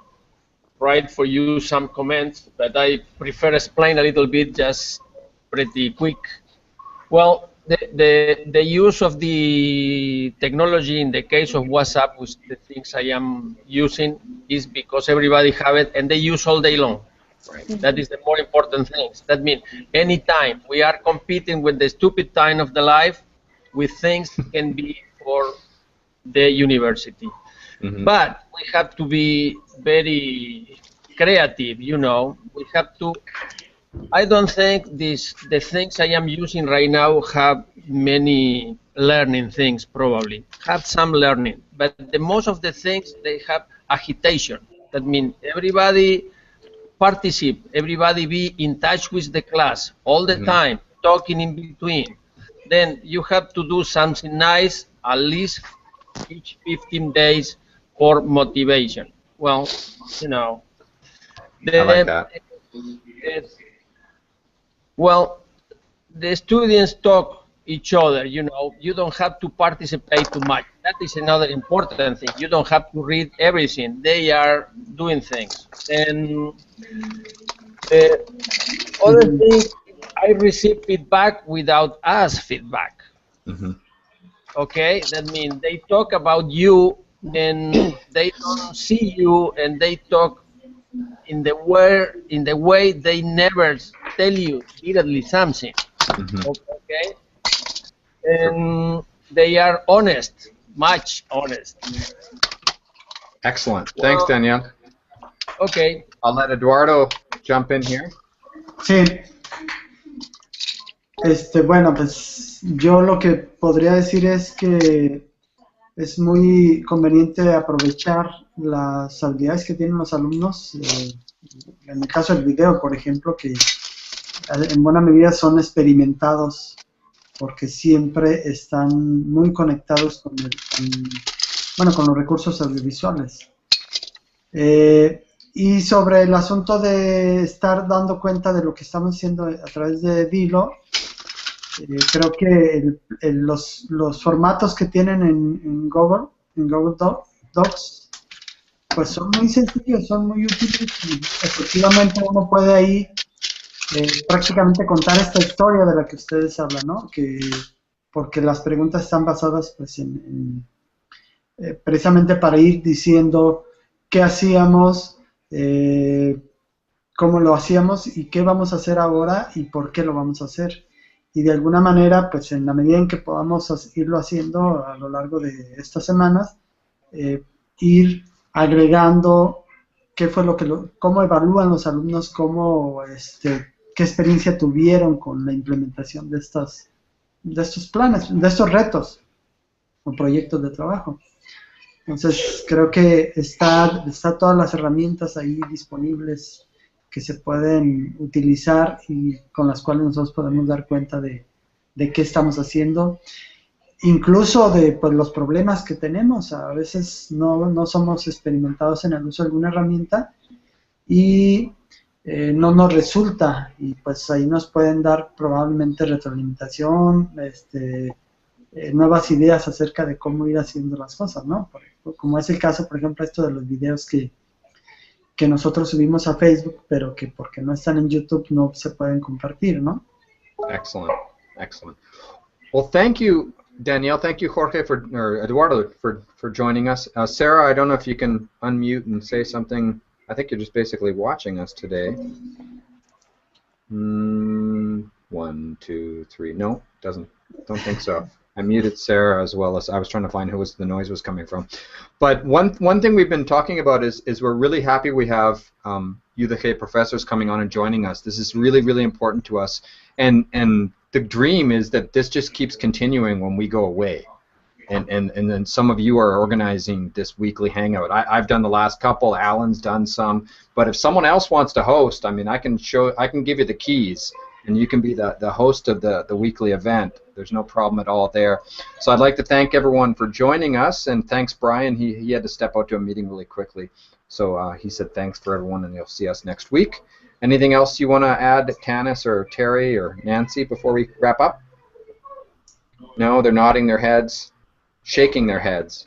S4: write for you some comments, but I prefer explain a little bit, just pretty quick. Well, the use of the technology in the case of WhatsApp, with the things I am using, is because everybody have it and they use all day long. Right. That is the more important thing. That means anytime we are competing with the stupid time of the life, with things can be for the university. Mm-hmm. But we have to be very creative, you know. We have to. I don't think the things I am using right now have many learning things, probably. Have some learning. But the most of the things, they have agitation. That means everybody participate, everybody be in touch with the class all the time, talking in between. Then you have to do something nice, at least each 15 days for motivation. Well, you know.
S2: I like that.
S4: Well, the students talk each other, you know. You don't have to participate too much. That is another important thing. You don't have to read everything. They are doing things. And other thing, I receive feedback without us feedback. Mm-hmm. Okay? That means they talk about you and they don't see you, and they talk in the way they never tell you immediately something. Mm-hmm. Okay? And they are honest, much honest.
S2: Excellent. Thanks, Daniel.
S4: Okay.
S2: I'll let Eduardo jump in here.
S3: Sí. Bueno, pues yo lo que podría decir es que es muy conveniente aprovechar las habilidades que tienen los alumnos, en el caso del video, por ejemplo, que en buena medida son experimentados porque siempre están muy conectados con los recursos audiovisuales. Y sobre el asunto de estar dando cuenta de lo que estamos haciendo a través de Dilo, creo que los formatos que tienen en Google Docs, pues son muy sencillos, son muy útiles y efectivamente uno puede ahí prácticamente contar esta historia de la que ustedes hablan, ¿no? Porque las preguntas están basadas pues precisamente para ir diciendo qué hacíamos, cómo lo hacíamos y qué vamos a hacer ahora y por qué lo vamos a hacer. Y de alguna manera, pues en la medida en que podamos irlo haciendo a lo largo de estas semanas, ir agregando qué fue cómo evalúan los alumnos, qué experiencia tuvieron con la implementación de estos planes, de estos retos. proyectos de trabajo. Entonces, creo que está todas las herramientas ahí disponibles que se pueden utilizar y con las cuales nosotros podemos dar cuenta de qué estamos haciendo, incluso de pues, los problemas que tenemos. A veces no somos experimentados en el uso de alguna herramienta y no nos resulta, y pues ahí nos pueden dar probablemente retroalimentación, nuevas ideas acerca de cómo ir haciendo las cosas, ¿no? Como es el caso, por ejemplo, esto de los videos que nosotros subimos a Facebook, pero que porque no están en YouTube no se pueden compartir, ¿no?
S2: Excellent, excellent. Well, thank you, Danielle. Thank you, Jorge, or Eduardo, for joining us. Sarah, I don't know if you can unmute and say something. I think you're just basically watching us today. 1, 2, 3. No, don't think so. I muted Sarah as well as I was trying to find who the noise was coming from. But one thing we've been talking about is we're really happy we have UdG professors coming on and joining us. This is really, really important to us. And the dream is that this just keeps continuing when we go away. And then some of you are organizing this weekly hangout. I've done the last couple. Alan's done some. But if someone else wants to host, I mean, I can give you the keys, and you can be the host of the weekly event. There's no problem at all there. So I'd like to thank everyone for joining us, and thanks, Bryan. He had to step out to a meeting really quickly. So he said thanks for everyone, and you'll see us next week. Anything else you want to add, Tanis or Terry or Nancy, before we wrap up? No, they're nodding their heads, shaking their heads.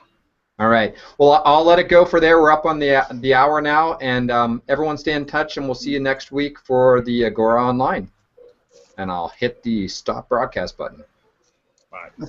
S2: All right. Well, I'll let it go for there. We're up on the hour now, and everyone stay in touch, and we'll see you next week for the Agora Online. And I'll hit the stop broadcast button.
S8: Bye.